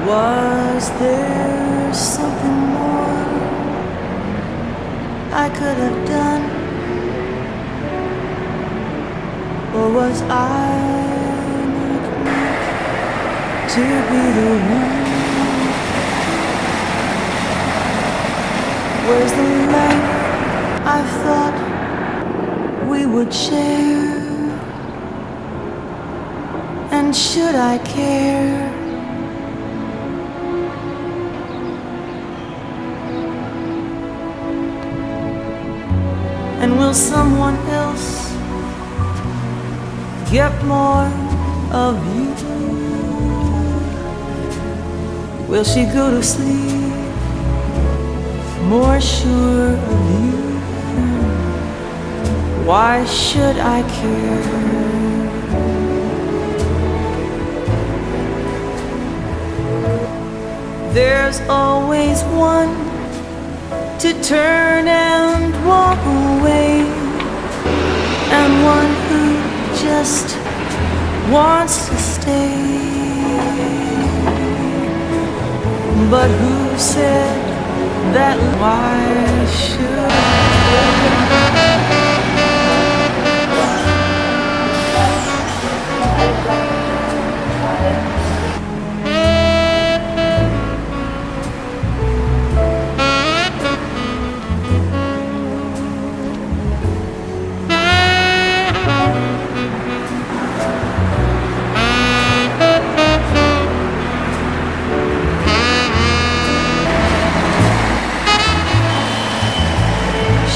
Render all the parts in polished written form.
Was there something more I could have done? Or was I not meant to be the one? Where's the life I thought we would share? And should I care? And will someone else get more of you? Will she go to sleep more sure of you? Why should I care? There's always one to turn and walk away, and one who just wants to stay. But who said that? Why should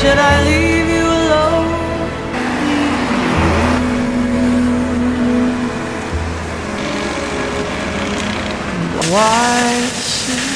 should I leave you alone? Why should